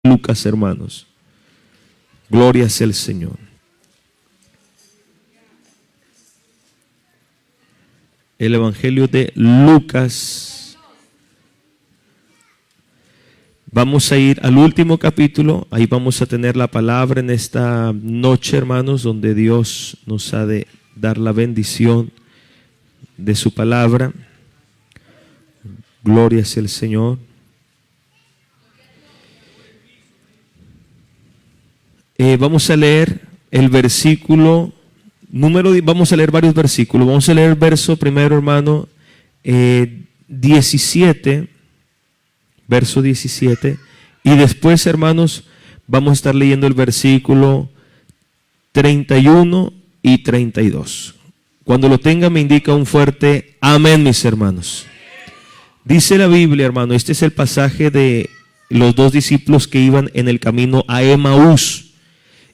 Lucas, hermanos. Gloria sea el Señor. El Evangelio de Lucas. Vamos a ir al último capítulo. Ahí vamos a tener la palabra en esta noche, hermanos, donde Dios nos ha de dar la bendición de su palabra. Gloria sea el Señor. Vamos a leer el versículo vamos a leer varios versículos. Vamos a leer el verso primero, hermano, 17, verso 17, y después, hermanos, vamos a estar leyendo el versículo 31 y 32. Cuando lo tenga me indica un fuerte amén, mis hermanos. Dice la Biblia, hermano, este es el pasaje de los dos discípulos que iban en el camino a Emaús.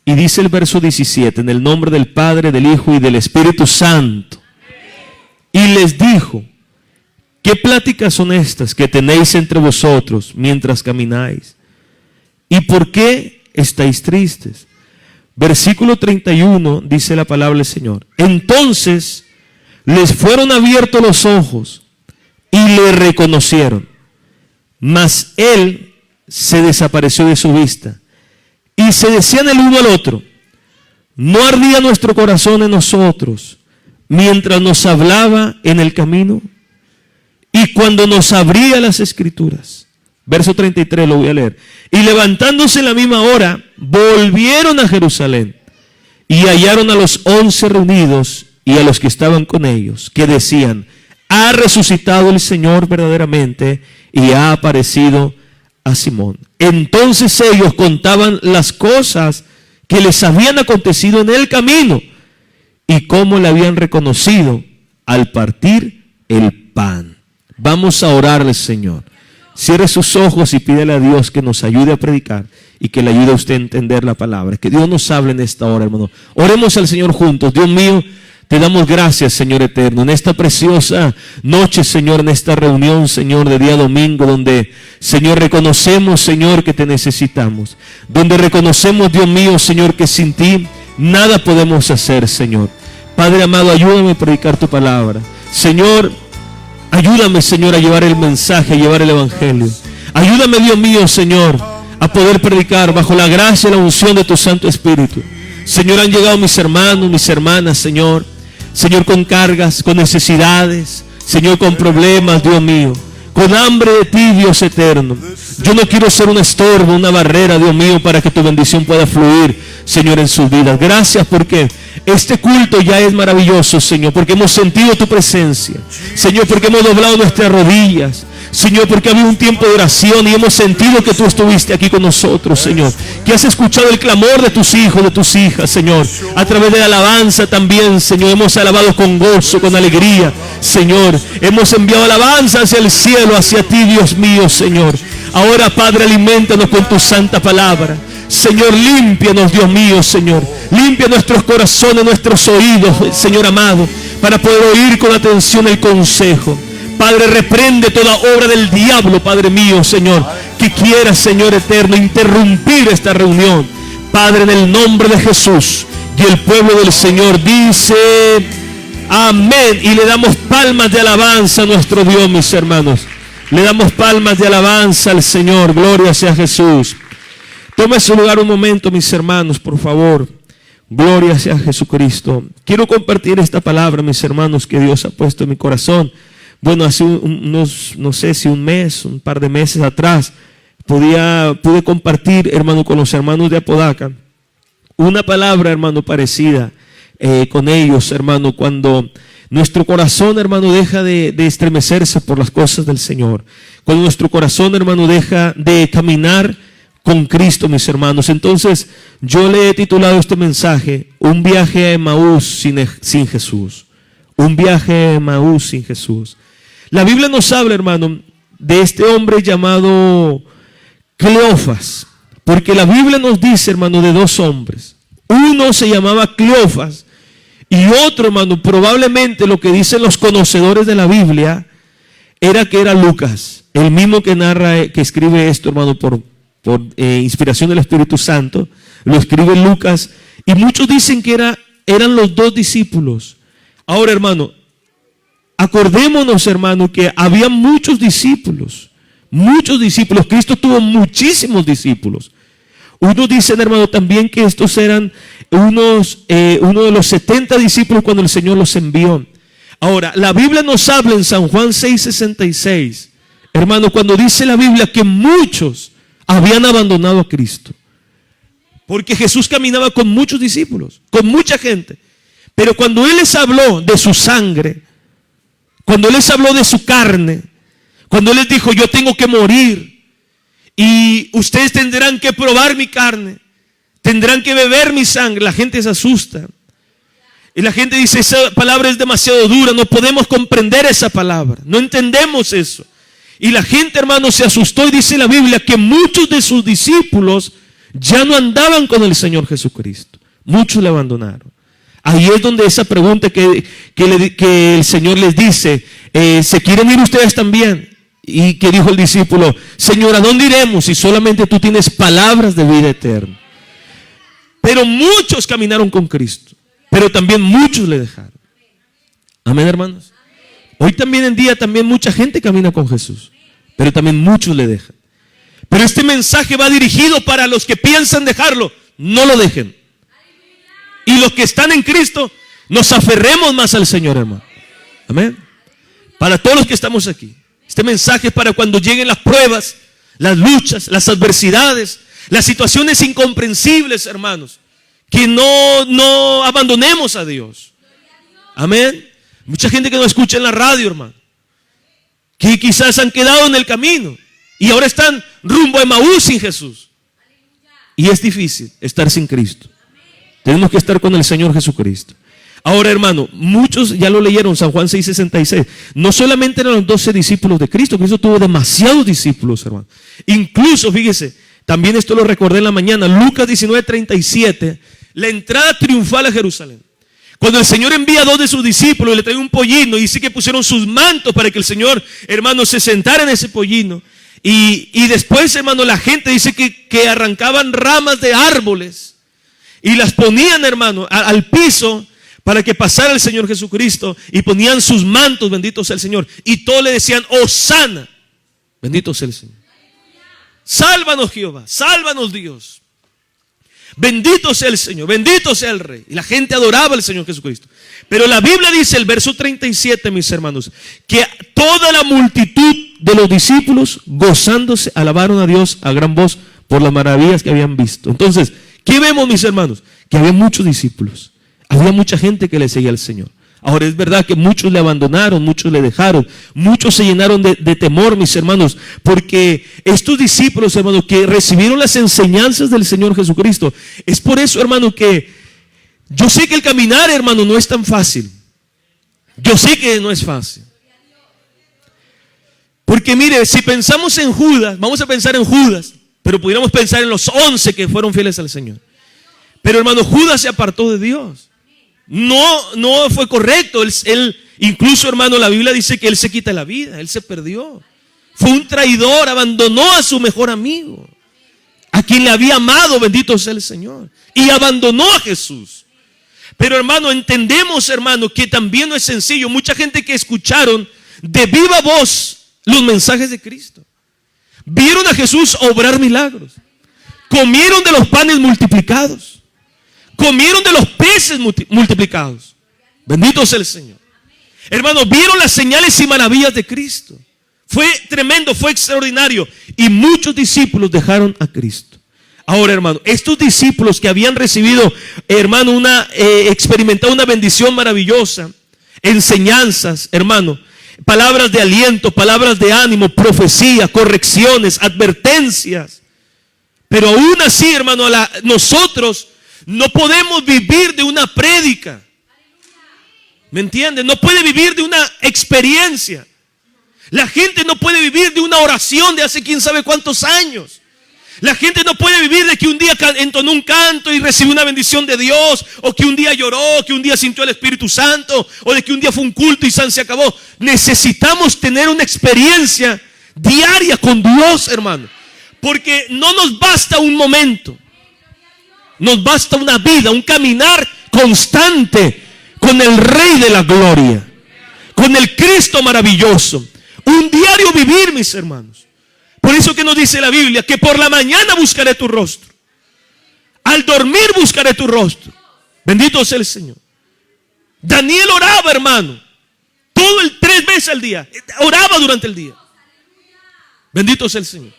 Y dice el verso 17, en el nombre del Padre, del Hijo y del Espíritu Santo. Y les dijo, ¿qué pláticas son estas que tenéis entre vosotros mientras camináis? ¿Y por qué estáis tristes? Versículo 31 dice la palabra del Señor. Entonces les fueron abiertos los ojos y le reconocieron, mas él se desapareció de su vista. Y se decían el uno al otro, ¿no ardía nuestro corazón en nosotros mientras nos hablaba en el camino? Y cuando nos abría las escrituras. Verso 33 lo voy a leer. Y levantándose en la misma hora, volvieron a Jerusalén y hallaron a los 11 reunidos y a los que estaban con ellos, que decían, ha resucitado el Señor verdaderamente y ha aparecido a Simón. Entonces ellos contaban las cosas que les habían acontecido en el camino y cómo le habían reconocido al partir el pan. Vamos a orarle, Señor. Cierre sus ojos y pídele a Dios que nos ayude a predicar y que le ayude a usted a entender la palabra. Que Dios nos hable en esta hora, hermano. Oremos al Señor juntos. Dios mío, te damos gracias, Señor eterno, en esta preciosa noche, Señor, en esta reunión, Señor, de día domingo, donde, Señor, reconocemos, Señor, que te necesitamos. Donde reconocemos, Dios mío, Señor, que sin ti nada podemos hacer, Señor. Padre amado, ayúdame a predicar tu palabra. Señor, ayúdame, Señor, a llevar el mensaje, a llevar el evangelio. Ayúdame, Dios mío, Señor, a poder predicar bajo la gracia y la unción de tu Santo Espíritu. Señor, han llegado mis hermanos, mis hermanas, Señor, con cargas, con necesidades, Señor, con problemas, Dios mío, con hambre de ti, Dios eterno. Yo no quiero ser un estorbo, una barrera, Dios mío, para que tu bendición pueda fluir, Señor, en sus vidas. Gracias porque este culto ya es maravilloso, Señor, porque hemos sentido tu presencia, Señor, porque hemos doblado nuestras rodillas, Señor, porque ha habido un tiempo de oración y hemos sentido que tú estuviste aquí con nosotros, Señor, que has escuchado el clamor de tus hijos, de tus hijas, Señor, a través de la alabanza también, Señor, hemos alabado con gozo, con alegría, Señor, hemos enviado alabanza hacia el cielo, hacia ti, Dios mío, Señor. Ahora, Padre, alimentanos con tu santa palabra. Señor, límpianos, Dios mío, Señor. Limpia nuestros corazones, nuestros oídos, Señor amado, para poder oír con atención el consejo. Padre, reprende toda obra del diablo, Padre mío, Señor, que quiera, Señor eterno, interrumpir esta reunión. Padre, en el nombre de Jesús, y el pueblo del Señor dice amén. Y le damos palmas de alabanza a nuestro Dios, mis hermanos. Le damos palmas de alabanza al Señor. Gloria sea Jesús. Tome su lugar un momento, mis hermanos, por favor. Gloria sea Jesucristo. Quiero compartir esta palabra, mis hermanos, que Dios ha puesto en mi corazón. Bueno, hace no sé si un mes, un par de meses atrás, pude compartir, hermano, con los hermanos de Apodaca, una palabra, hermano, parecida con ellos, hermano, cuando nuestro corazón, hermano, deja de estremecerse por las cosas del Señor. Cuando nuestro corazón, hermano, deja de caminar con Cristo, mis hermanos. Entonces, yo le he titulado este mensaje, un viaje a Emaús sin Jesús. Un viaje a Emaús sin Jesús. La Biblia nos habla, hermano, de este hombre llamado Cleofas, porque la Biblia nos dice, hermano, de dos hombres. Uno se llamaba Cleofas y otro, hermano, probablemente lo que dicen los conocedores de la Biblia era que era Lucas, el mismo que narra, que escribe esto, hermano, por por inspiración del Espíritu Santo. Lo escribe Lucas. Y muchos dicen que eran los 2 discípulos. Ahora, hermano, acordémonos, hermano, que había muchos discípulos. Muchos discípulos. Cristo tuvo muchísimos discípulos. Unos dicen, hermano, también que estos eran uno de los 70 discípulos cuando el Señor los envió. Ahora, la Biblia nos habla en San Juan 6:66, hermano, cuando dice la Biblia que muchos habían abandonado a Cristo. Porque Jesús caminaba con muchos discípulos, con mucha gente. Pero cuando Él les habló de su sangre, cuando Él les habló de su carne, cuando Él les dijo, yo tengo que morir y ustedes tendrán que probar mi carne, tendrán que beber mi sangre, la gente se asusta. Y la gente dice, esa palabra es demasiado dura, no podemos comprender esa palabra, no entendemos eso. Y la gente, hermano, se asustó y dice la Biblia que muchos de sus discípulos ya no andaban con el Señor Jesucristo. Muchos le abandonaron. Ahí es donde esa pregunta que el Señor les dice, ¿se quieren ir ustedes también? Y que dijo el discípulo, Señor, ¿a dónde iremos si solamente tú tienes palabras de vida eterna? Pero muchos caminaron con Cristo, pero también muchos le dejaron. Amén, hermanos. Hoy también en día también mucha gente camina con Jesús, pero también muchos le dejan. Pero este mensaje va dirigido para los que piensan dejarlo. No lo dejen. Y los que están en Cristo, nos aferremos más al Señor, hermano. Amén. Para todos los que estamos aquí, este mensaje es para cuando lleguen las pruebas, las luchas, las adversidades, las situaciones incomprensibles, hermanos, que no abandonemos a Dios. Amén. Mucha gente que nos escucha en la radio, hermano, que quizás han quedado en el camino y ahora están rumbo a Emaús sin Jesús. Y es difícil estar sin Cristo. Tenemos que estar con el Señor Jesucristo. Ahora, hermano, muchos ya lo leyeron, San Juan 6:66. No solamente eran los 12 discípulos de Cristo, Cristo tuvo demasiados discípulos, hermano. Incluso, fíjese, también esto lo recordé en la mañana, Lucas 19:37, la entrada triunfal a Jerusalén. Cuando el Señor envía a 2 de sus discípulos y le trae un pollino, y dice que pusieron sus mantos para que el Señor, hermano, se sentara en ese pollino. Y después, hermano, la gente dice que arrancaban ramas de árboles y las ponían, hermano, al piso para que pasara el Señor Jesucristo, y ponían sus mantos, bendito sea el Señor, y todos le decían, Hosana, bendito sea el Señor. Sálvanos, Jehová, sálvanos, Dios. Bendito sea el Señor, bendito sea el Rey. Y la gente adoraba al Señor Jesucristo. Pero la Biblia dice, el verso 37, mis hermanos, que toda la multitud de los discípulos, gozándose, alabaron a Dios a gran voz por las maravillas que habían visto. Entonces, ¿qué vemos, mis hermanos? Que había muchos discípulos. Había mucha gente que le seguía al Señor. Ahora es verdad que muchos le abandonaron, muchos le dejaron, muchos se llenaron de temor, mis hermanos, porque estos discípulos, hermanos, que recibieron las enseñanzas del Señor Jesucristo, es por eso, hermano, que yo sé que el caminar, hermano, no es tan fácil. Yo sé que no es fácil. Porque mire, si pensamos en Judas, vamos a pensar en Judas, pero pudiéramos pensar en los 11 que fueron fieles al Señor. Pero, hermano, Judas se apartó de Dios. No fue correcto. Él incluso, hermano, la Biblia dice que él se quita la vida, él se perdió. Fue un traidor, abandonó a su mejor amigo, a quien le había amado, bendito sea el Señor, y abandonó a Jesús. Pero, hermano, entendemos, hermano, que también no es sencillo. Mucha gente que escucharon de viva voz los mensajes de Cristo, vieron a Jesús obrar milagros, comieron de los panes multiplicados, comieron de los peces multiplicados. Bendito sea el Señor. Hermanos, vieron las señales y maravillas de Cristo. Fue tremendo, fue extraordinario. Y muchos discípulos dejaron a Cristo. Ahora, hermano, estos discípulos que habían recibido, hermano, experimentado una bendición maravillosa, enseñanzas, hermano, palabras de aliento, palabras de ánimo, profecía, correcciones, advertencias. Pero aún así, hermano, nosotros no podemos vivir de una prédica. ¿Me entienden? No puede vivir de una experiencia. La gente no puede vivir de una oración de hace quién sabe cuántos años. La gente no puede vivir de que un día entonó un canto y recibió una bendición de Dios, o que un día lloró, que un día sintió el Espíritu Santo, o de que un día fue un culto y se acabó. Necesitamos tener una experiencia diaria con Dios, hermano. Porque no nos basta un momento, nos basta una vida, un caminar constante con el Rey de la Gloria, con el Cristo maravilloso. Un diario vivir, mis hermanos. Por eso que nos dice la Biblia, que por la mañana buscaré tu rostro. Al dormir buscaré tu rostro. Bendito sea el Señor. Daniel oraba, hermano, todo el 3 veces al día. Oraba durante el día. Bendito sea el Señor.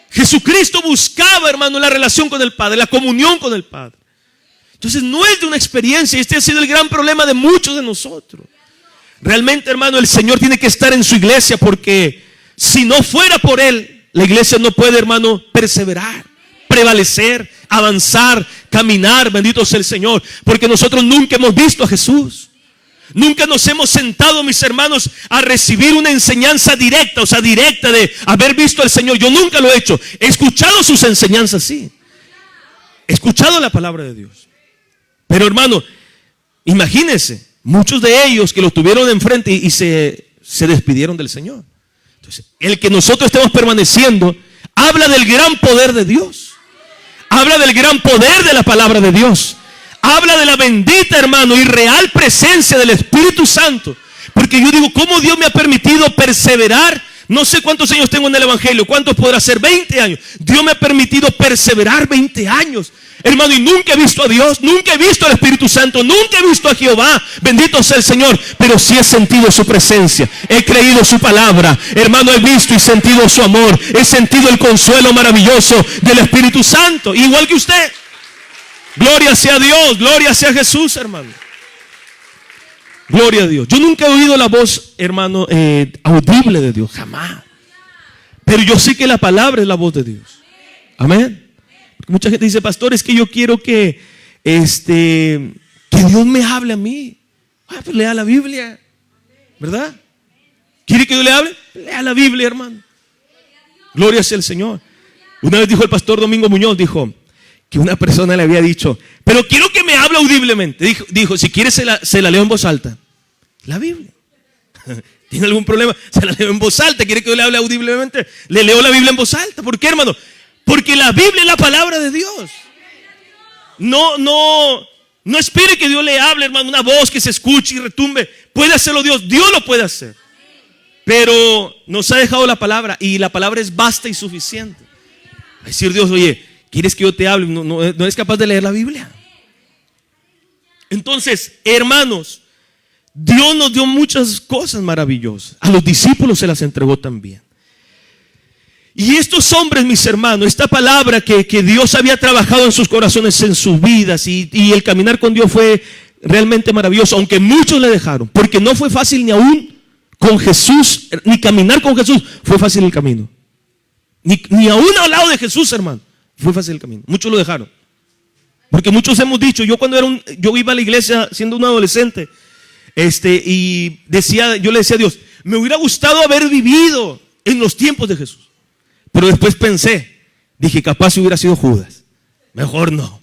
Jesucristo buscaba, hermano, la relación con el Padre, la comunión con el Padre. Entonces no es de una experiencia. Este ha sido el gran problema de muchos de nosotros. Realmente, hermano, el Señor tiene que estar en su iglesia, porque si no fuera por Él, la iglesia no puede, hermano, perseverar, prevalecer, avanzar, caminar. Bendito sea el Señor. Porque nosotros nunca hemos visto a Jesús. Nunca nos hemos sentado, mis hermanos, a recibir una enseñanza directa, o sea, directa de haber visto al Señor. Yo nunca lo he hecho. He escuchado sus enseñanzas, sí. He escuchado la palabra de Dios. Pero, hermano, imagínense, muchos de ellos que lo tuvieron enfrente y se despidieron del Señor. Entonces, el que nosotros estemos permaneciendo habla del gran poder de Dios. Habla del gran poder de la palabra de Dios. Habla de la bendita, hermano, y real presencia del Espíritu Santo. Porque yo digo, ¿cómo Dios me ha permitido perseverar? No sé cuántos años tengo en el Evangelio. ¿Cuántos podrá ser? 20 años. Dios me ha permitido perseverar 20 años. Hermano, y nunca he visto a Dios, nunca he visto al Espíritu Santo, nunca he visto a Jehová. Bendito sea el Señor. Pero sí he sentido su presencia. He creído su palabra. Hermano, he visto y sentido su amor. He sentido el consuelo maravilloso del Espíritu Santo. Igual que usted. Gloria sea a Dios, gloria sea a Jesús, hermano. Gloria a Dios. Yo nunca he oído la voz, hermano, audible de Dios, jamás. Pero yo sé que la palabra es la voz de Dios. Amén. Mucha gente dice, pastor, es que yo quiero que Dios me hable a mí. Pues lea la Biblia, ¿verdad? ¿Quiere que Dios le hable? Lea la Biblia, hermano. Gloria sea el Señor. Una vez dijo el pastor Domingo Muñoz, dijo que una persona le había dicho, pero quiero que me hable audiblemente. Dijo, si quiere se la leo en voz alta. La Biblia. ¿Tiene algún problema? Se la leo en voz alta. ¿Quiere que yo le hable audiblemente? Le leo la Biblia en voz alta. ¿Por qué, hermano? Porque la Biblia es la palabra de Dios. No espere que Dios le hable, hermano, una voz que se escuche y retumbe. Puede hacerlo Dios. Dios lo puede hacer. Pero nos ha dejado la palabra, y la palabra es vasta y suficiente. A decir Dios, oye, ¿quieres que yo te hable? No eres capaz de leer la Biblia. Entonces, hermanos, Dios nos dio muchas cosas maravillosas. A los discípulos se las entregó también. Y estos hombres, mis hermanos, esta palabra que Dios había trabajado en sus corazones, en sus vidas, y el caminar con Dios fue realmente maravilloso, aunque muchos le dejaron, porque no fue fácil ni aún con Jesús, ni caminar con Jesús fue fácil el camino. Ni aún al lado de Jesús, hermano, fue fácil el camino. Muchos lo dejaron. Porque muchos hemos dicho, yo iba a la iglesia siendo un adolescente, y yo le decía a Dios, me hubiera gustado haber vivido en los tiempos de Jesús. Pero después dije, capaz si hubiera sido Judas. Mejor no.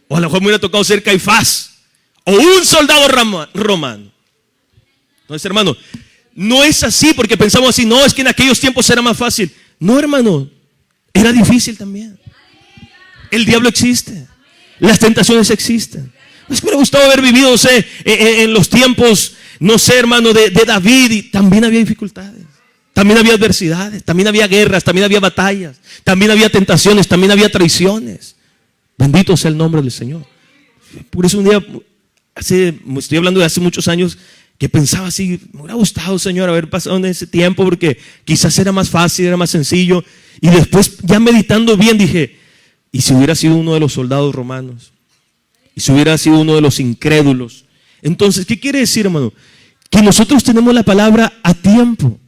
O a lo mejor me hubiera tocado ser Caifás o un soldado romano. Entonces, hermano, no es así porque pensamos así, no, es que en aquellos tiempos era más fácil. No, hermano, era difícil también. El diablo existe. Las tentaciones existen. Me hubiera gustado haber vivido, no sé, en los tiempos, no sé, hermano, de David, y también había dificultades. También había adversidades, también había guerras, también había batallas, también había tentaciones, también había traiciones. Bendito sea el nombre del Señor. Por eso un día, estoy hablando de hace muchos años, que pensaba así, me hubiera gustado, Señor, haber pasado en ese tiempo, porque quizás era más fácil, era más sencillo. Y después, ya meditando bien, dije, ¿y si hubiera sido uno de los soldados romanos? ¿Y si hubiera sido uno de los incrédulos? Entonces, ¿qué quiere decir, hermano? Que nosotros tenemos la palabra a tiempo.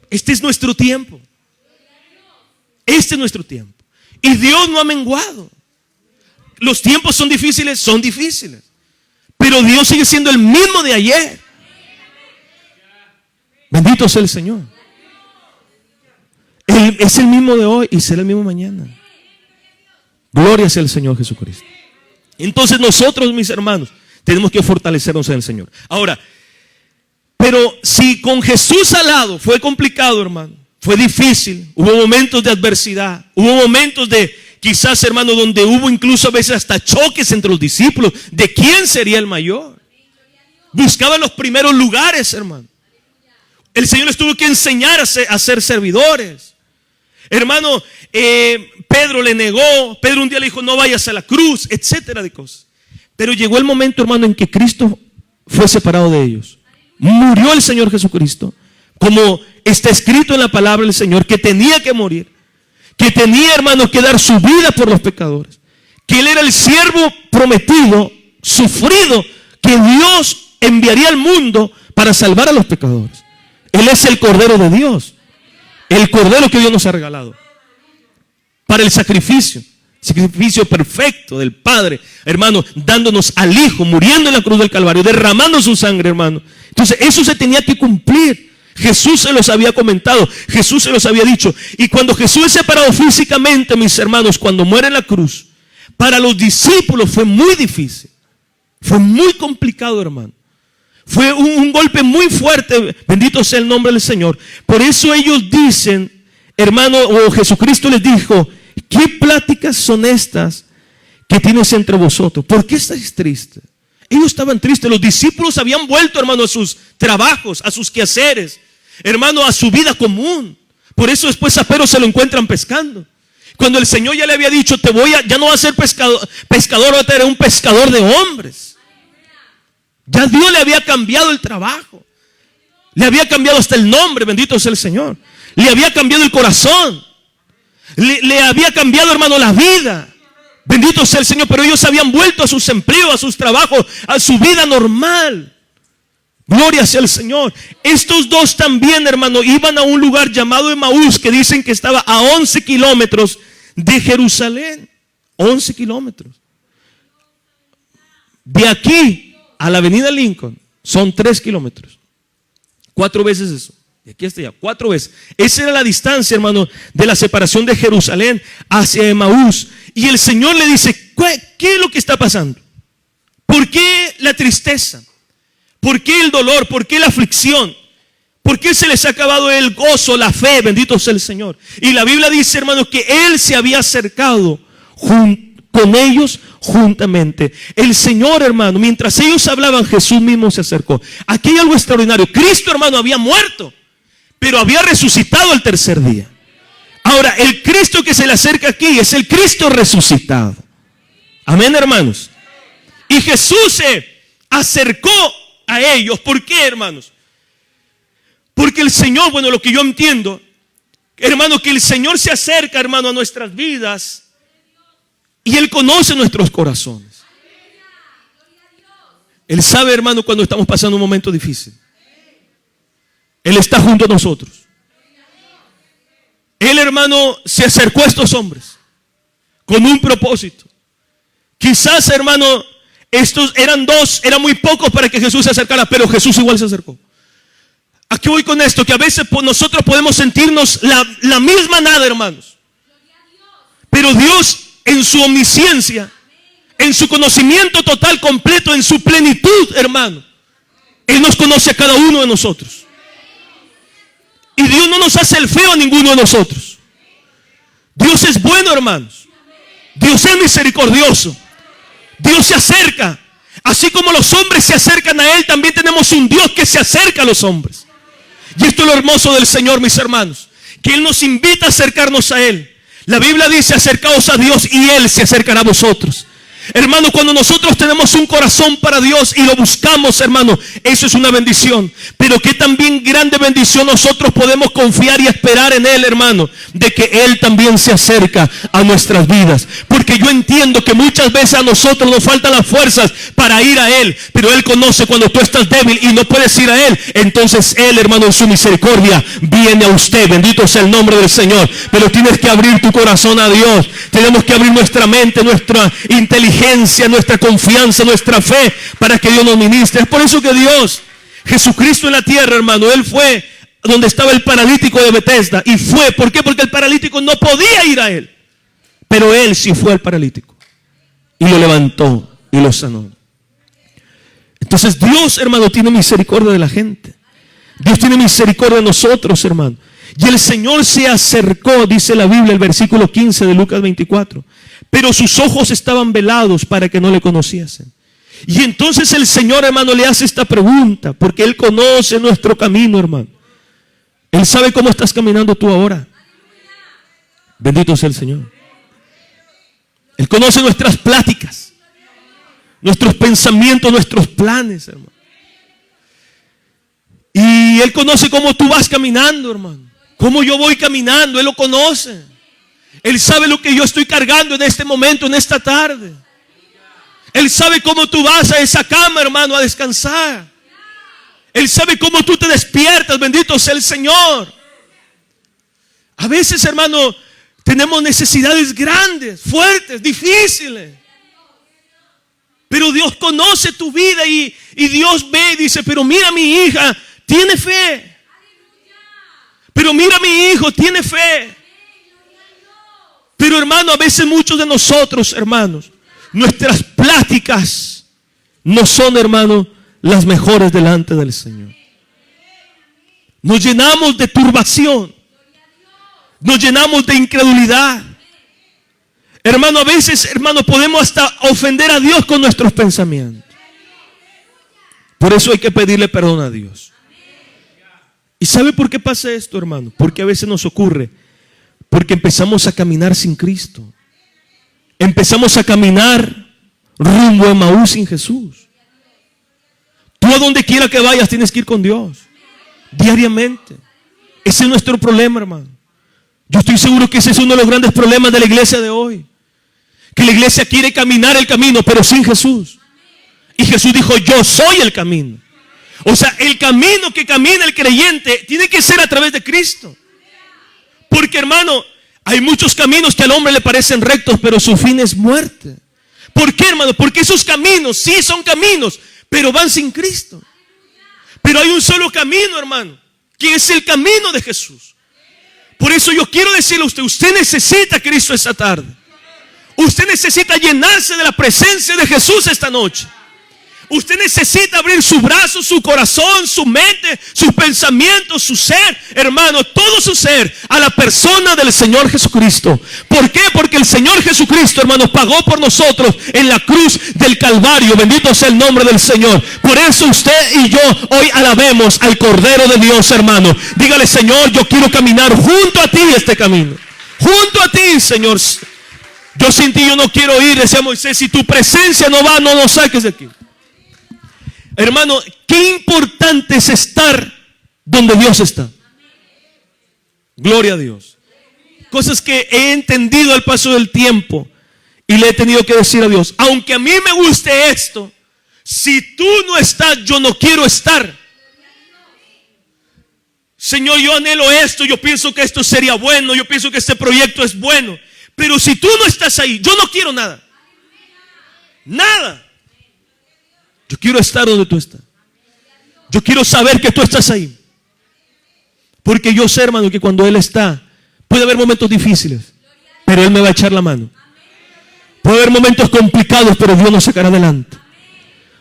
Este es nuestro tiempo. Este es nuestro tiempo. Y Dios no ha menguado. Los tiempos son difíciles. Pero Dios sigue siendo el mismo de ayer. Bendito sea el Señor. Él es el mismo de hoy y será el mismo mañana. Gloria sea el Señor Jesucristo. Entonces nosotros, mis hermanos, tenemos que fortalecernos en el Señor. Ahora, pero si con Jesús al lado fue complicado, hermano, Fue difícil, hubo momentos de adversidad, hubo momentos de quizás, hermano, donde hubo incluso a veces hasta choques entre los discípulos de quién sería el mayor. Buscaban los primeros lugares, hermano. El Señor les tuvo que enseñar a ser servidores. Hermano, Pedro le negó, Pedro un día le dijo no vayas a la cruz, etcétera de cosas. Pero llegó el momento, hermano, en que Cristo fue separado de ellos. Murió el Señor Jesucristo, como está escrito en la palabra del Señor, que tenía que morir, que tenía, hermano, que dar su vida por los pecadores, que Él era el siervo prometido, sufrido, que Dios enviaría al mundo para salvar a los pecadores. Él es el Cordero de Dios, el Cordero que Dios nos ha regalado para el sacrificio perfecto del Padre, hermano, dándonos al Hijo, muriendo en la cruz del Calvario, derramando su sangre, hermano. Entonces eso se tenía que cumplir. Jesús se los había comentado, Jesús se los había dicho. Y cuando Jesús es separado físicamente, mis hermanos, cuando muere en la cruz, para los discípulos fue muy difícil, fue muy complicado, hermano. Fue un golpe muy fuerte, bendito sea el nombre del Señor. Por eso ellos dicen, hermano, o Jesucristo les dijo, ¿qué pláticas son estas que tienes entre vosotros? ¿Por qué estáis tristes? Ellos estaban tristes, los discípulos habían vuelto, hermano, a sus trabajos, a sus quehaceres, hermano, a su vida común. Por eso después a Pedro se lo encuentran pescando. Cuando el Señor ya le había dicho, ya no vas a ser pescador, vas a ser un pescador de hombres. Ya Dios le había cambiado el trabajo. Le había cambiado hasta el nombre, bendito sea el Señor. Le había cambiado el corazón. Le había cambiado, hermano, la vida. Bendito sea el Señor. Pero ellos habían vuelto a sus empleos, a sus trabajos, a su vida normal. Gloria sea el Señor. Estos dos también, hermano, iban a un lugar llamado Emaús, que dicen que estaba a 11 kilómetros de Jerusalén. 11 kilómetros. De aquí a la avenida Lincoln son 3 kilómetros. 4 veces eso. Y aquí está ya, 4 veces. Esa era la distancia, hermano, de la separación de Jerusalén hacia Emaús. Y el Señor le dice, ¿qué es lo que está pasando? ¿Por qué la tristeza? ¿Por qué el dolor? ¿Por qué la aflicción? ¿Por qué se les ha acabado el gozo, la fe? Bendito sea el Señor. Y la Biblia dice, hermano, que Él se había acercado con ellos juntamente. El Señor, hermano, mientras ellos hablaban, Jesús mismo se acercó. Aquí hay algo extraordinario. Cristo, hermano, había muerto, pero había resucitado al tercer día. Ahora, el Cristo que se le acerca aquí es el Cristo resucitado. Amén, hermanos. Y Jesús se acercó a ellos. ¿Por qué, hermanos? Porque el Señor, bueno, lo que yo entiendo, hermano, que el Señor se acerca, hermano, a nuestras vidas y Él conoce nuestros corazones. Él sabe, hermano, cuando estamos pasando un momento difícil. Él está junto a nosotros. Él, hermano, se acercó a estos hombres con un propósito. Quizás, hermano, estos eran muy pocos para que Jesús se acercara, pero Jesús igual se acercó. ¿A qué voy con esto? Que a veces nosotros podemos sentirnos la misma nada, hermanos. Pero Dios, en su omnisciencia, en su conocimiento total, completo, en su plenitud, hermano, Él nos conoce a cada uno de nosotros. Y Dios no nos hace el feo a ninguno de nosotros. Dios es bueno, hermanos. Dios es misericordioso. Dios se acerca. Así como los hombres se acercan a Él, también tenemos un Dios que se acerca a los hombres. Y esto es lo hermoso del Señor, mis hermanos, que Él nos invita a acercarnos a Él. La Biblia dice, acercaos a Dios y Él se acercará a vosotros. Hermano, cuando nosotros tenemos un corazón para Dios y lo buscamos, hermano, eso es una bendición. Pero que también grande bendición nosotros podemos confiar y esperar en Él, hermano, de que Él también se acerca a nuestras vidas. Porque yo entiendo que muchas veces a nosotros nos faltan las fuerzas para ir a Él, pero Él conoce cuando tú estás débil y no puedes ir a Él. Entonces Él, hermano, en su misericordia viene a usted. Bendito sea el nombre del Señor. Pero tienes que abrir tu corazón a Dios. Tenemos que abrir nuestra mente, nuestra inteligencia, nuestra confianza, nuestra fe, para que Dios nos ministre. Es por eso que Dios, Jesucristo en la tierra, hermano, Él fue donde estaba el paralítico de Betesda. Y fue, ¿por qué? Porque el paralítico no podía ir a Él, pero Él sí fue al paralítico y lo levantó y lo sanó. Entonces Dios, hermano, tiene misericordia de la gente. Dios tiene misericordia de nosotros, hermano. Y el Señor se acercó, dice la Biblia, el versículo 15 de Lucas 24. Pero sus ojos estaban velados para que no le conociesen. Y entonces el Señor, hermano, le hace esta pregunta, porque Él conoce nuestro camino, hermano. Él sabe cómo estás caminando tú ahora. Bendito sea el Señor. Él conoce nuestras pláticas, nuestros pensamientos, nuestros planes, hermano. Y Él conoce cómo tú vas caminando, hermano. Cómo yo voy caminando, Él lo conoce. Él sabe lo que yo estoy cargando en este momento, en esta tarde. Él sabe cómo tú vas a esa cama, hermano, a descansar. Él sabe cómo tú te despiertas, bendito sea el Señor. A veces, hermano, tenemos necesidades grandes, fuertes, difíciles. Pero Dios conoce tu vida y Dios ve y dice, pero mira, mi hija tiene fe. Pero mira, mi hijo tiene fe. Pero, hermano, a veces muchos de nosotros, hermanos, nuestras pláticas no son, hermano, las mejores delante del Señor. Nos llenamos de turbación. Nos llenamos de incredulidad. Hermano, a veces, hermano, podemos hasta ofender a Dios con nuestros pensamientos. Por eso hay que pedirle perdón a Dios. ¿Y sabe por qué pasa esto, hermano? Porque a veces nos ocurre. Porque empezamos a caminar sin Cristo. Empezamos a caminar rumbo a Emaús sin Jesús. Tú a donde quiera que vayas tienes que ir con Dios. Diariamente. Ese es nuestro problema, hermano. Yo estoy seguro que ese es uno de los grandes problemas de la iglesia de hoy. Que la iglesia quiere caminar el camino, pero sin Jesús. Y Jesús dijo, yo soy el camino. O sea, el camino que camina el creyente tiene que ser a través de Cristo. Porque, hermano, hay muchos caminos que al hombre le parecen rectos, pero su fin es muerte. ¿Por qué, hermano? Porque esos caminos sí son caminos, pero van sin Cristo. Pero hay un solo camino, hermano, que es el camino de Jesús. Por eso yo quiero decirle a usted, usted necesita a Cristo esta tarde. Usted necesita llenarse de la presencia de Jesús esta noche. Usted necesita abrir su brazo, su corazón, su mente, sus pensamientos, su ser, hermano, todo su ser a la persona del Señor Jesucristo. ¿Por qué? Porque el Señor Jesucristo, hermano, pagó por nosotros en la cruz del Calvario. Bendito sea el nombre del Señor. Por eso usted y yo hoy alabemos al Cordero de Dios, hermano. Dígale, Señor, yo quiero caminar junto a ti este camino. Junto a ti, Señor. Yo sin ti yo no quiero ir, decía Moisés. Si tu presencia no va, no nos saques de aquí. Hermano, qué importante es estar donde Dios está. Gloria a Dios. Cosas que he entendido al paso del tiempo y le he tenido que decir a Dios, aunque a mí me guste esto, si tú no estás, yo no quiero estar. Señor, yo anhelo esto, yo pienso que esto sería bueno, yo pienso que este proyecto es bueno, pero si tú no estás ahí, yo no quiero nada. Nada. Yo quiero estar donde tú estás. Yo quiero saber que tú estás ahí. Porque yo sé, hermano, que cuando Él está, puede haber momentos difíciles, pero Él me va a echar la mano. Puede haber momentos complicados, pero Dios nos sacará adelante.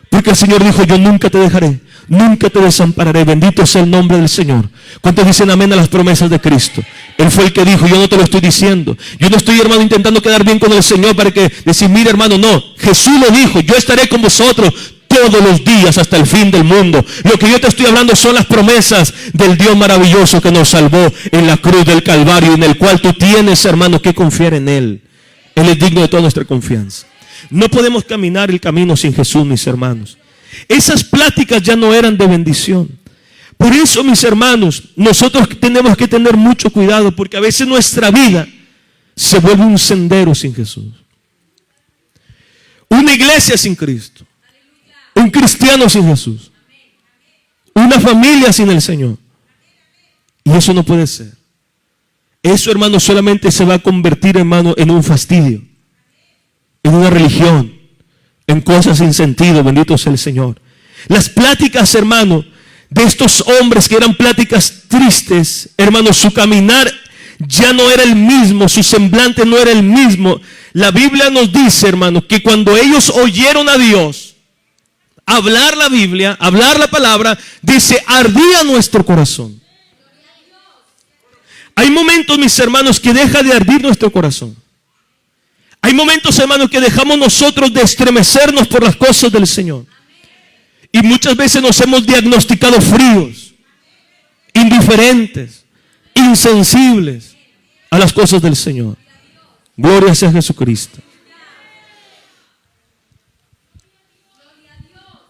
Porque el Señor dijo, yo nunca te dejaré, nunca te desampararé. Bendito sea el nombre del Señor. ¿Cuántos dicen amén a las promesas de Cristo? Él fue el que dijo, yo no te lo estoy diciendo. Yo no estoy, hermano, intentando quedar bien con el Señor para que decir, mira, hermano, no. Jesús lo dijo, yo estaré con vosotros todos los días hasta el fin del mundo. Lo que yo te estoy hablando son las promesas del Dios maravilloso que nos salvó en la cruz del Calvario, en el cual tú tienes, hermano, que confiar en Él. Él es digno de toda nuestra confianza. No podemos caminar el camino sin Jesús, mis hermanos. Esas pláticas ya no eran de bendición. Por eso, mis hermanos, nosotros tenemos que tener mucho cuidado, porque a veces nuestra vida se vuelve un sendero sin Jesús. Una iglesia sin Cristo. Un cristiano sin Jesús. Una familia sin el Señor. Y eso no puede ser. Eso, hermano, solamente se va a convertir, hermano, en un fastidio. En una religión. En cosas sin sentido. Bendito sea el Señor. Las pláticas, hermano, de estos hombres que eran pláticas tristes, hermano, su caminar ya no era el mismo. Su semblante no era el mismo. La Biblia nos dice, hermano, que cuando ellos oyeron a Dios hablar la Biblia, hablar la palabra, dice, ardía nuestro corazón. Hay momentos, mis hermanos, que deja de arder nuestro corazón. Hay momentos, hermanos, que dejamos nosotros de estremecernos por las cosas del Señor. Y muchas veces nos hemos diagnosticado fríos, indiferentes, insensibles a las cosas del Señor. Gloria sea a Jesucristo.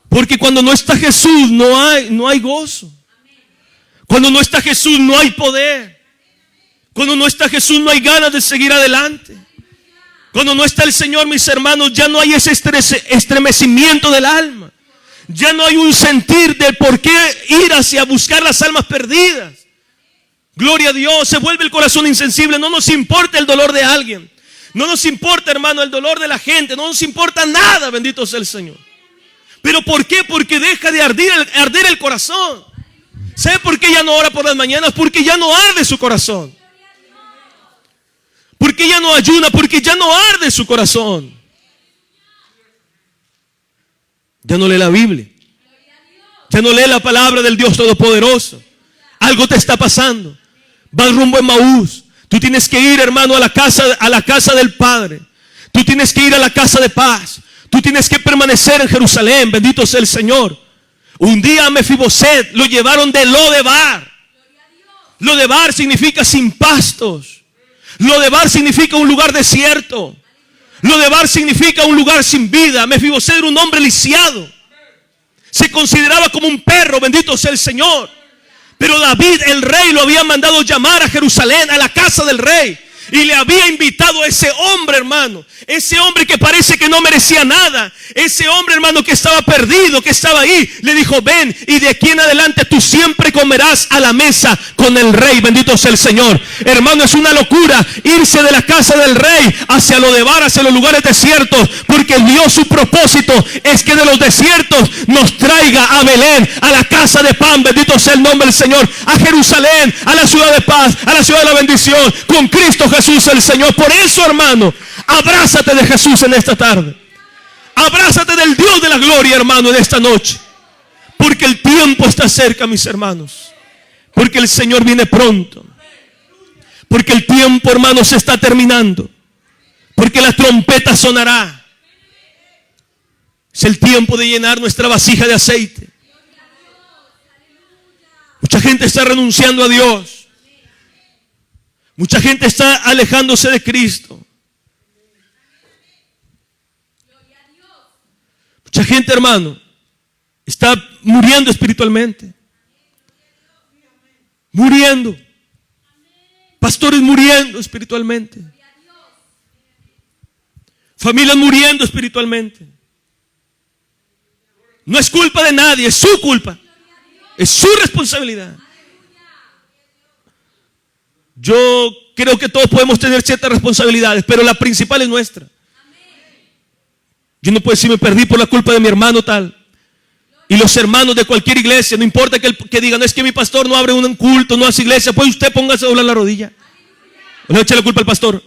Porque cuando no está Jesús no hay gozo. Cuando no está Jesús no hay poder. Cuando no está Jesús no hay ganas de seguir adelante. Cuando no está el Señor, mis hermanos, ya no hay ese estremecimiento del alma. Ya no hay un sentir de por qué ir hacia buscar las almas perdidas. Gloria a Dios, se vuelve el corazón insensible. No nos importa el dolor de alguien. No nos importa, hermano, el dolor de la gente. No nos importa nada, bendito sea el Señor. ¿Pero por qué? Porque deja de arder el corazón. ¿Sabe por qué ya no ora por las mañanas? Porque ya no arde su corazón. Porque ya no ayuna, porque ya no arde su corazón. Ya no lee la Biblia. Ya no lee la palabra del Dios Todopoderoso. Algo te está pasando. Vas rumbo a Emaús. Tú tienes que ir, hermano, a la casa del Padre. Tú tienes que ir a la casa de paz. Tú tienes que permanecer en Jerusalén. Bendito sea el Señor. Un día a Mefiboset lo llevaron de Lodebar. Lodebar significa sin pastos. Lodebar significa un lugar desierto. Lodebar significa un lugar sin vida. Mefiboset era un hombre lisiado. Se consideraba como un perro, bendito sea el Señor. Pero David, el rey, lo había mandado llamar a Jerusalén, a la casa del rey. Y le había invitado a ese hombre, hermano. Ese hombre que parece que no merecía nada. Ese hombre, hermano, que estaba perdido, que estaba ahí. Le dijo, ven, y de aquí en adelante tú siempre comerás a la mesa con el rey. Bendito sea el Señor. Hermano, es una locura irse de la casa del rey hacia Lodebar, hacia los lugares desiertos. Porque Dios, su propósito es que de los desiertos nos traiga a Belén, a la casa de pan. Bendito sea el nombre del Señor. A Jerusalén, a la ciudad de paz, a la ciudad de la bendición. Con Cristo Jesús el Señor. Por eso, hermano, abrázate de Jesús en esta tarde. Abrázate del Dios de la gloria, hermano, en esta noche. Porque el tiempo está cerca, mis hermanos. Porque el Señor viene pronto. Porque el tiempo, hermano, se está terminando. Porque la trompeta sonará. Es el tiempo de llenar nuestra vasija de aceite. Mucha gente está renunciando a Dios. Mucha gente está alejándose de Cristo. Mucha gente, hermano, está muriendo espiritualmente. Muriendo. Pastores muriendo espiritualmente. Familias muriendo espiritualmente. No es culpa de nadie, es su culpa. Es su responsabilidad. Yo creo que todos podemos tener ciertas responsabilidades, pero la principal es nuestra. Yo no puedo decir me perdí por la culpa de mi hermano tal. Y los hermanos de cualquier iglesia, no importa que digan, es que mi pastor no abre un culto, no hace iglesia, pues usted póngase a doblar la rodilla. No le eche la culpa al pastor.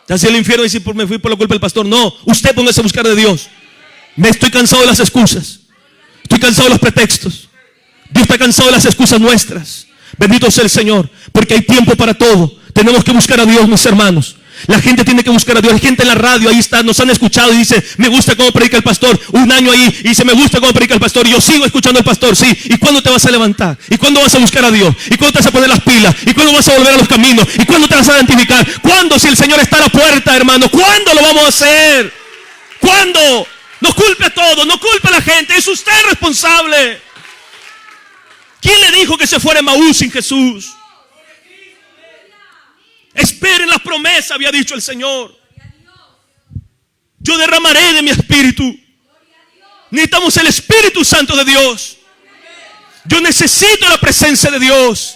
Ya hacia el infierno y decir, me fui por la culpa del pastor. No, usted póngase a buscar de Dios. Me estoy cansado de las excusas. Estoy cansado de los pretextos. Dios está cansado de las excusas nuestras. Bendito sea el Señor, porque hay tiempo para todo. Tenemos que buscar a Dios, mis hermanos. La gente tiene que buscar a Dios. Hay gente en la radio, ahí está, nos han escuchado y dice, me gusta cómo predica el pastor. Un año ahí y dice, me gusta cómo predica el pastor. Y yo sigo escuchando al pastor, sí. ¿Y cuándo te vas a levantar? ¿Y cuándo vas a buscar a Dios? ¿Y cuándo te vas a poner las pilas? ¿Y cuándo vas a volver a los caminos? ¿Y cuándo te vas a identificar? ¿Cuándo, si el Señor está a la puerta, hermano? ¿Cuándo lo vamos a hacer? ¿Cuándo? No culpe a todos, no culpe a la gente. Es usted responsable. ¿Quién le dijo que se fuera a Emaús sin Jesús? Esperen la promesa, había dicho el Señor. Yo derramaré de mi espíritu. Necesitamos el Espíritu Santo de Dios. Yo necesito la presencia de Dios.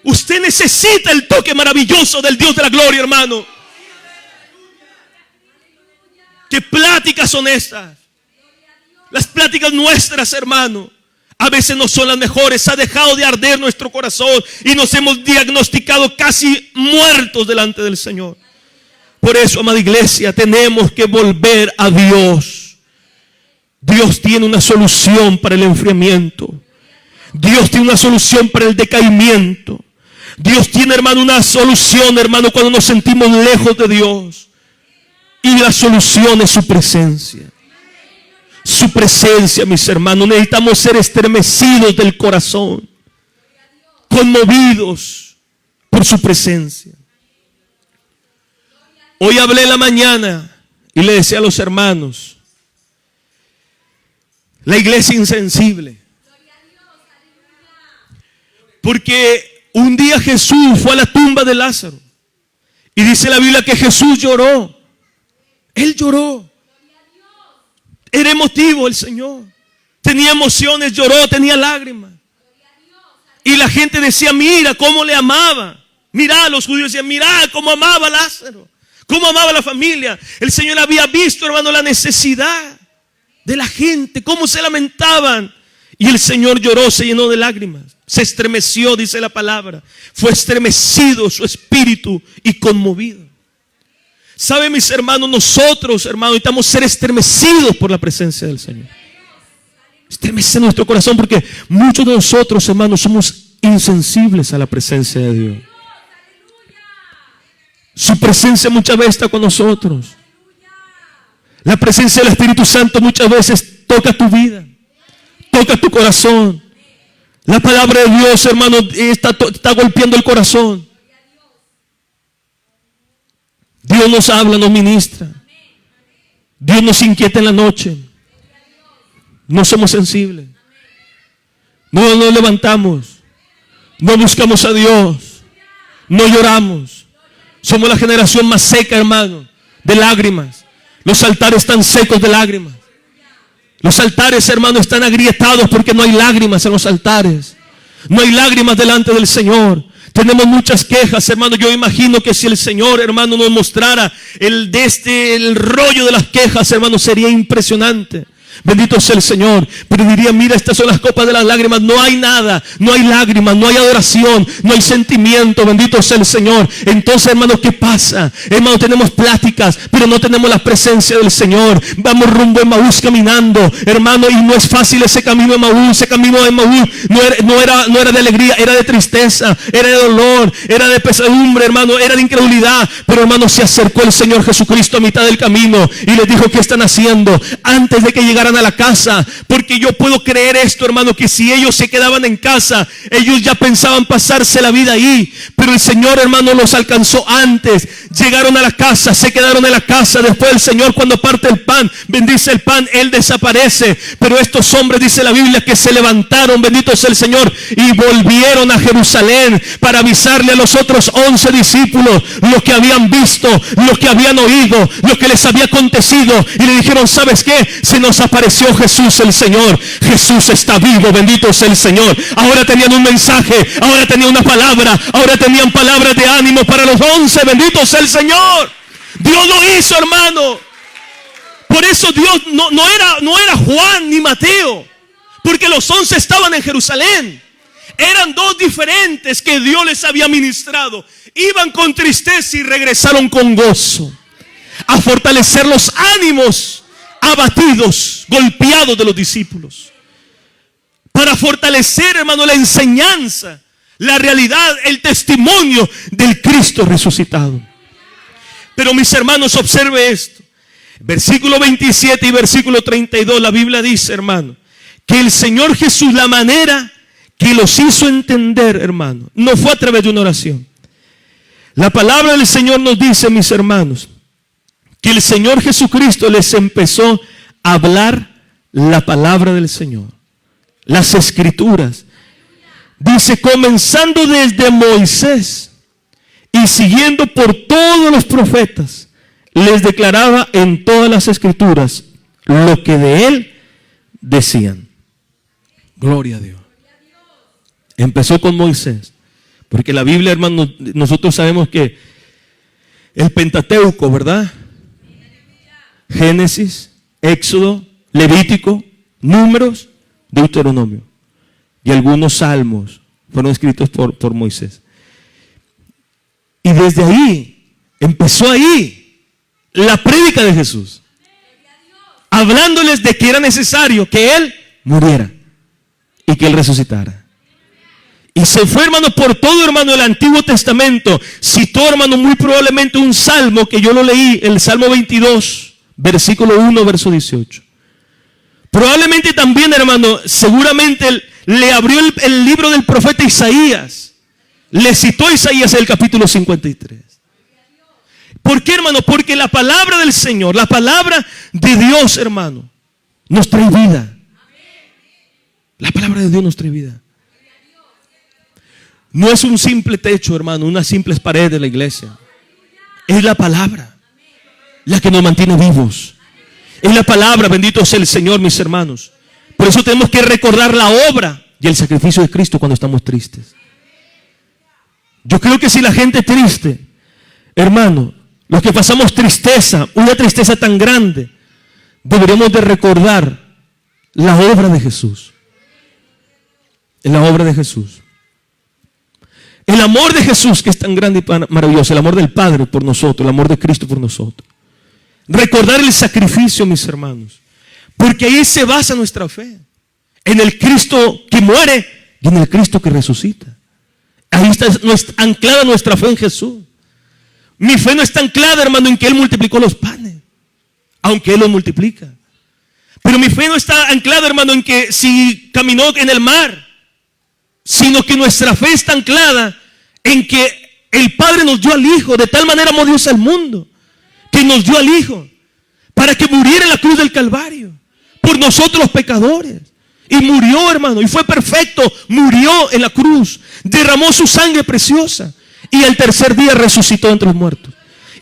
Usted necesita el toque maravilloso del Dios de la gloria, hermano. ¿Qué pláticas son estas? Las pláticas nuestras, hermano, a veces no son las mejores. Ha dejado de arder nuestro corazón y nos hemos diagnosticado casi muertos delante del Señor. Por eso, amada iglesia, tenemos que volver a Dios. Dios tiene una solución para el enfriamiento. Dios tiene una solución para el decaimiento. Dios tiene, hermano, una solución, hermano, cuando nos sentimos lejos de Dios. Y la solución es su presencia. Su presencia, mis hermanos. Necesitamos ser estremecidos del corazón, conmovidos por su presencia. Hoy hablé en la mañana y le decía a los hermanos, la iglesia insensible. Porque un día Jesús fue a la tumba de Lázaro y dice la Biblia que Jesús lloró. Él lloró. Era emotivo el Señor. Tenía emociones, lloró, tenía lágrimas. Y la gente decía, mira cómo le amaba. Mira, los judíos decían, mira cómo amaba a Lázaro, cómo amaba a la familia. El Señor había visto, hermano, la necesidad de la gente, cómo se lamentaban. Y el Señor lloró, se llenó de lágrimas. Se estremeció, dice la palabra. Fue estremecido su espíritu y conmovido. ¿Sabe, mis hermanos? Nosotros, hermanos, necesitamos ser estremecidos por la presencia del Señor. Estremecer nuestro corazón, porque muchos de nosotros, hermanos, somos insensibles a la presencia de Dios. Su presencia muchas veces está con nosotros. La presencia del Espíritu Santo muchas veces toca tu vida, toca tu corazón. La palabra de Dios, hermano, está golpeando el corazón. Dios nos habla, nos ministra. Dios nos inquieta en la noche. No somos sensibles. No nos levantamos. No buscamos a Dios. No lloramos. Somos la generación más seca, hermano, de lágrimas. Los altares están secos de lágrimas. Los altares, hermano, están agrietados porque no hay lágrimas en los altares. No hay lágrimas delante del Señor. Tenemos muchas quejas, hermano. Yo imagino que si el Señor, hermano, nos mostrara el rollo de las quejas, hermano, sería impresionante. Bendito sea el Señor. Pero diría, mira, estas son las copas de las lágrimas. No hay nada, no hay lágrimas, no hay adoración, no hay sentimiento. Bendito sea el Señor. Entonces, hermano, ¿qué pasa? Hermano, tenemos pláticas, pero no tenemos la presencia del Señor. Vamos rumbo a Emaús caminando, hermano, y no es fácil ese camino de Emaús. Ese camino de Emaús no era de alegría, era de tristeza, era de dolor, era de pesadumbre, hermano, era de incredulidad. Pero, hermano, se acercó el Señor Jesucristo a mitad del camino y les dijo, ¿qué están haciendo? Antes de que llegaran a la casa, porque yo puedo creer esto, hermano, que si ellos se quedaban en casa, ellos ya pensaban pasarse la vida ahí, pero el Señor, hermano, los alcanzó antes. Llegaron a la casa, se quedaron en la casa. Después el Señor, cuando parte el pan, bendice el pan, Él desaparece. Pero estos hombres, dice la Biblia, que se levantaron, bendito sea el Señor, y volvieron a Jerusalén para avisarle a los otros 11 discípulos lo que habían visto, lo que habían oído, lo que les había acontecido. Y le dijeron, ¿sabes qué? Se nos apareció Jesús el Señor. Jesús está vivo, bendito sea el Señor. Ahora tenían un mensaje, ahora tenían una palabra, ahora tenían palabras de ánimo para los 11. Bendito sea el Señor. Dios lo hizo, hermano. Por eso Dios no era Juan ni Mateo, porque los 11 estaban en Jerusalén. Eran dos diferentes que Dios les había ministrado. Iban con tristeza y regresaron con gozo, a fortalecer los ánimos abatidos, golpeados de los discípulos, para fortalecer, hermano, la enseñanza, la realidad, el testimonio del Cristo resucitado. Pero, mis hermanos, observe esto. Versículo 27 y versículo 32, la Biblia dice, hermano, que el Señor Jesús, la manera que los hizo entender, hermano, no fue a través de una oración. La palabra del Señor nos dice, mis hermanos, que el Señor Jesucristo les empezó a hablar la palabra del Señor, las Escrituras. Dice, comenzando desde Moisés y siguiendo por todos los profetas, les declaraba en todas las Escrituras lo que de Él decían. Gloria a Dios. Empezó con Moisés, porque la Biblia, hermano, nosotros sabemos que el Pentateuco, ¿verdad? Génesis, Éxodo, Levítico, Números, Deuteronomio. Y algunos salmos fueron escritos por Moisés. Y desde ahí, empezó ahí la prédica de Jesús, hablándoles de que era necesario que Él muriera y que Él resucitara. Y se fue, hermano, por todo, hermano, el Antiguo Testamento. Citó, hermano, muy probablemente un salmo que yo lo leí, el Salmo 22, versículo 1, verso 18. Probablemente también, hermano, seguramente le abrió el libro del profeta Isaías. Le citó Isaías el capítulo 53. ¿Por qué, hermano? Porque la palabra del Señor, la palabra de Dios, hermano, nos trae vida. La palabra de Dios nos trae vida. No es un simple techo, hermano, unas simples paredes de la iglesia. Es la palabra la que nos mantiene vivos. Es la palabra, bendito sea el Señor, mis hermanos. Por eso tenemos que recordar la obra y el sacrificio de Cristo cuando estamos tristes. Yo creo que si la gente triste, hermano, los que pasamos tristeza, una tristeza tan grande, deberíamos de recordar la obra de Jesús. La obra de Jesús. El amor de Jesús, que es tan grande y maravilloso, el amor del Padre por nosotros, el amor de Cristo por nosotros. Recordar el sacrificio, mis hermanos, porque ahí se basa nuestra fe, en el Cristo que muere y en el Cristo que resucita. Ahí está anclada nuestra fe en Jesús. Mi fe no está anclada, hermano, en que Él multiplicó los panes, aunque Él los multiplica. Pero mi fe no está anclada, hermano, en que si caminó en el mar, sino que nuestra fe está anclada en que el Padre nos dio al Hijo. De tal manera amó Dios al mundo, que nos dio al Hijo, para que muriera en la cruz del Calvario, por nosotros los pecadores. Y murió, hermano, y fue perfecto. Murió en la cruz, derramó su sangre preciosa, y al tercer día resucitó entre los muertos.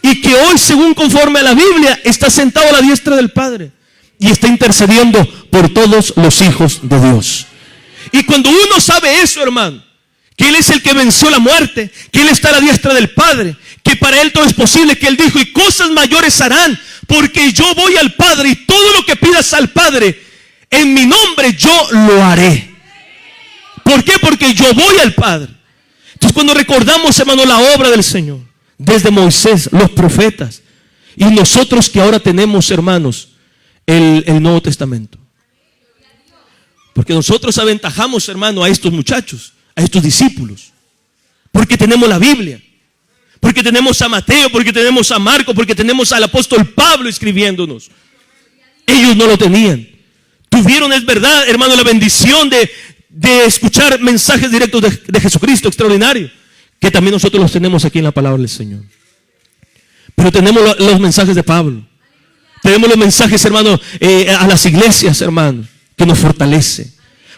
Y que hoy, según conforme a la Biblia, está sentado a la diestra del Padre, y está intercediendo por todos los hijos de Dios. Y cuando uno sabe eso, hermano, que Él es el que venció la muerte, que Él está a la diestra del Padre, que para Él todo es posible, que Él dijo, y cosas mayores harán, porque yo voy al Padre, y todo lo que pidas al Padre, en mi nombre yo lo haré. ¿Por qué? Porque yo voy al Padre. Entonces cuando recordamos, hermano, la obra del Señor, desde Moisés, los profetas, y nosotros que ahora tenemos, hermanos, el Nuevo Testamento. Porque nosotros aventajamos, hermano, a estos muchachos, a estos discípulos. Porque tenemos la Biblia. Porque tenemos a Mateo, porque tenemos a Marco, porque tenemos al apóstol Pablo escribiéndonos. Ellos no lo tenían. Tuvieron, es verdad, hermano, la bendición de escuchar mensajes directos de Jesucristo, extraordinario, que también nosotros los tenemos aquí en la palabra del Señor. Pero tenemos los mensajes de Pablo. Tenemos los mensajes, hermano, a las iglesias, hermano, que nos fortalece.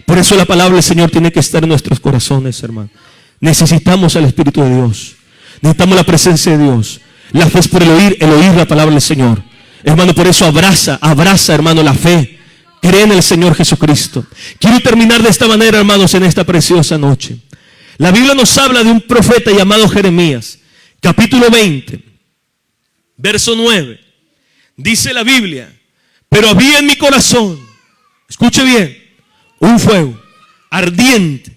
Por eso la palabra del Señor tiene que estar en nuestros corazones, hermano. Necesitamos al Espíritu de Dios. Necesitamos la presencia de Dios. La fe es por el oír la palabra del Señor. Hermano, por eso abraza, hermano, la fe. Cree en el Señor Jesucristo. Quiero terminar de esta manera, hermanos, en esta preciosa noche. La Biblia nos habla de un profeta llamado Jeremías, capítulo 20, verso 9. Dice la Biblia, pero había en mi corazón, escuche bien, un fuego ardiente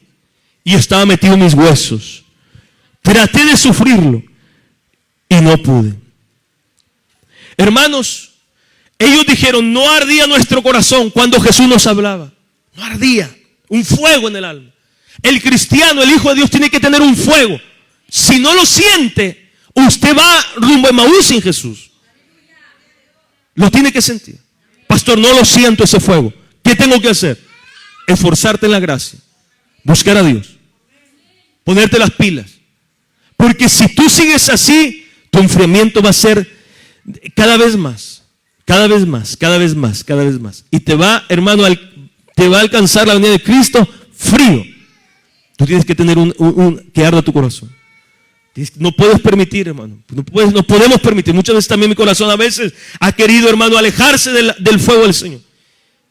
y estaba metido en mis huesos. Traté de sufrirlo y no pude. Hermanos, ellos dijeron, no ardía nuestro corazón cuando Jesús nos hablaba. No ardía, un fuego en el alma. El cristiano, el Hijo de Dios, tiene que tener un fuego. Si no lo siente, usted va rumbo a Emaús sin Jesús. Lo tiene que sentir. Pastor, no lo siento ese fuego. ¿Qué tengo que hacer? Esforzarte en la gracia. Buscar a Dios. Ponerte las pilas. Porque si tú sigues así, tu enfriamiento va a ser cada vez más. Cada vez más, cada vez más, cada vez más. Y te va, hermano, te va a alcanzar la venida de Cristo frío. Tú tienes que tener que arda tu corazón. No puedes permitir, hermano. No podemos permitir. Muchas veces también mi corazón a veces ha querido, hermano, alejarse del fuego del Señor.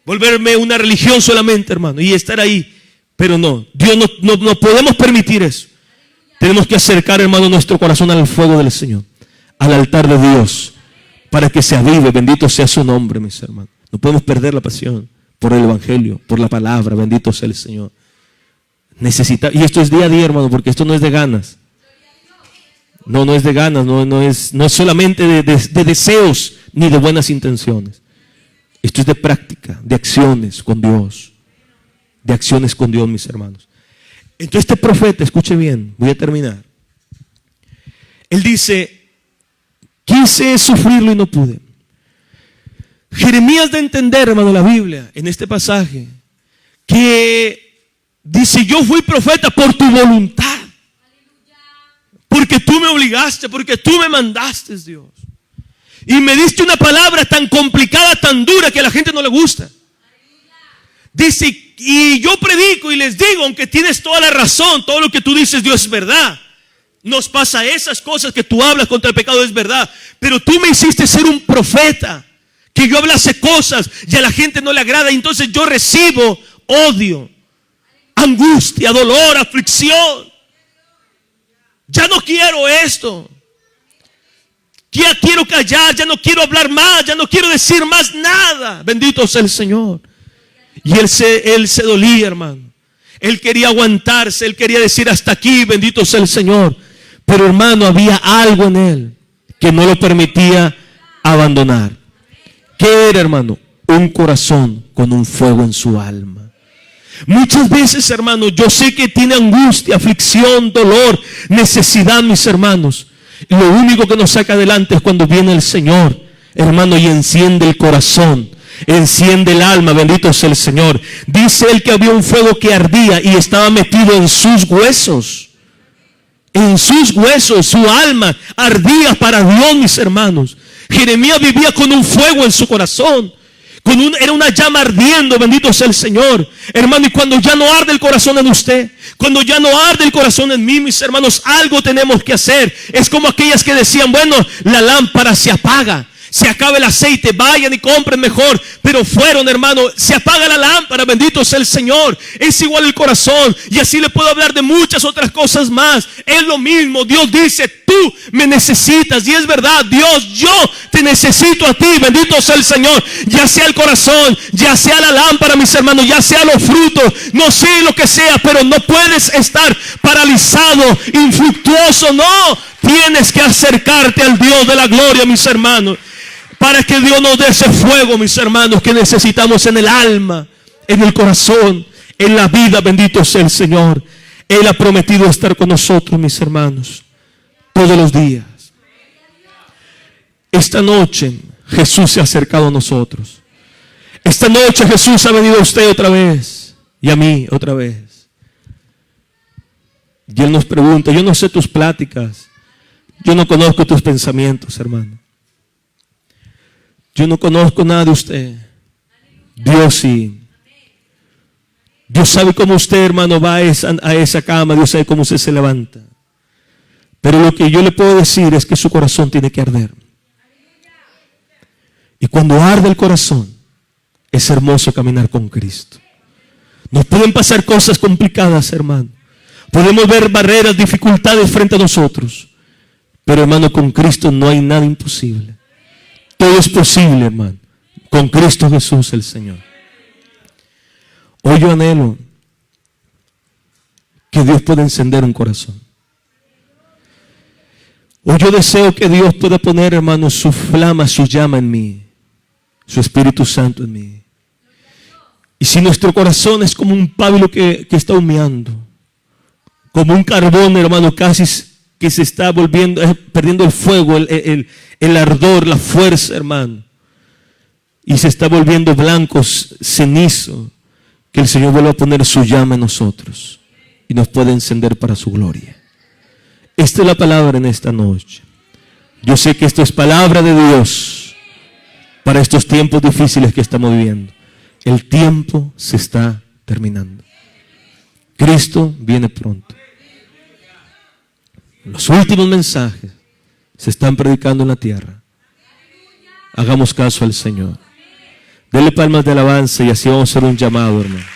Volverme una religión solamente, hermano, y estar ahí. Pero no, Dios no podemos permitir eso. Tenemos que acercar, hermano, nuestro corazón al fuego del Señor, al altar de Dios, para que se avive. Bendito sea su nombre, mis hermanos. No podemos perder la pasión por el Evangelio, por la palabra. Bendito sea el Señor. Y esto es día a día, hermano, porque esto no es de ganas. No es de ganas, no es solamente de deseos ni de buenas intenciones. Esto es de práctica, de acciones con Dios. De acciones con Dios, mis hermanos. Entonces este profeta, escuche bien, voy a terminar. Él dice, quise sufrirlo y no pude. Jeremías da a entender, hermano, la Biblia, en este pasaje, que dice, yo fui profeta por tu voluntad. Porque tú me obligaste, porque tú me mandaste, Dios. Y me diste una palabra tan complicada, tan dura, que a la gente no le gusta. Dice, y yo predico y les digo, aunque tienes toda la razón, todo lo que tú dices, Dios, es verdad. Nos pasa esas cosas que tú hablas contra el pecado, es verdad. Pero tú me hiciste ser un profeta, que yo hablase cosas y a la gente no le agrada. Y entonces yo recibo odio, angustia, dolor, aflicción. Ya no quiero esto. Ya quiero callar, ya no quiero hablar más, ya no quiero decir más nada. Bendito sea el Señor. Y él se dolía, hermano. Él quería aguantarse, él quería decir hasta aquí, bendito sea el Señor. Pero hermano, había algo en él que no lo permitía abandonar. ¿Qué era, hermano? Un corazón con un fuego en su alma. Muchas veces, hermano, yo sé que tiene angustia, aflicción, dolor, necesidad, mis hermanos. Lo único que nos saca adelante es cuando viene el Señor, hermano, y enciende el corazón, enciende el alma, bendito sea el Señor. Dice él que había un fuego que ardía y estaba metido en sus huesos. En sus huesos, su alma ardía para Dios, mis hermanos. Jeremías vivía con un fuego en su corazón. Era una llama ardiendo, bendito sea el Señor. Hermano, y cuando ya no arde el corazón en usted, cuando ya no arde el corazón en mí, mis hermanos, algo tenemos que hacer. Es como aquellas que decían, bueno, la lámpara se apaga, se acaba el aceite, vayan y compren mejor. Pero fueron, hermano, se apaga la lámpara, bendito sea el Señor. Es igual el corazón. Y así le puedo hablar de muchas otras cosas más. Es lo mismo. Dios dice, tú me necesitas. Y es verdad, Dios, yo te necesito a ti, bendito sea el Señor. Ya sea el corazón, ya sea la lámpara, mis hermanos, ya sea los frutos, no sé lo que sea, pero no puedes estar paralizado, infructuoso, no. Tienes que acercarte al Dios de la gloria, mis hermanos, para que Dios nos dé ese fuego, mis hermanos, que necesitamos en el alma, en el corazón, en la vida, bendito sea el Señor. Él ha prometido estar con nosotros, mis hermanos, todos los días. Esta noche Jesús se ha acercado a nosotros. Esta noche Jesús ha venido a usted otra vez y a mí otra vez. Y Él nos pregunta, yo no sé tus pláticas, yo no conozco tus pensamientos, hermano. Yo no conozco nada de usted. Dios sí. Dios sabe cómo usted, hermano, va a esa cama. Dios sabe cómo usted se levanta. Pero lo que yo le puedo decir es que su corazón tiene que arder. Y cuando arde el corazón, es hermoso caminar con Cristo. Nos pueden pasar cosas complicadas, hermano. Podemos ver barreras, dificultades frente a nosotros. Pero, hermano, con Cristo no hay nada imposible. Todo es posible, hermano, con Cristo Jesús el Señor. Hoy yo anhelo que Dios pueda encender un corazón. Hoy yo deseo que Dios pueda poner, hermano, su flama, su llama en mí, su Espíritu Santo en mí. Y si nuestro corazón es como un pábilo que está humeando, como un carbón, hermano, casi que se está perdiendo el fuego, el ardor, la fuerza, hermano, y se está volviendo blanco, cenizo, que el Señor vuelva a poner su llama en nosotros y nos pueda encender para su gloria. Esta es la palabra en esta noche. Yo sé que esto es palabra de Dios para estos tiempos difíciles que estamos viviendo. El tiempo se está terminando. Cristo viene pronto. Los últimos mensajes se están predicando en la tierra. Hagamos caso al Señor. Dele palmas de alabanza y así vamos a hacer un llamado, hermano.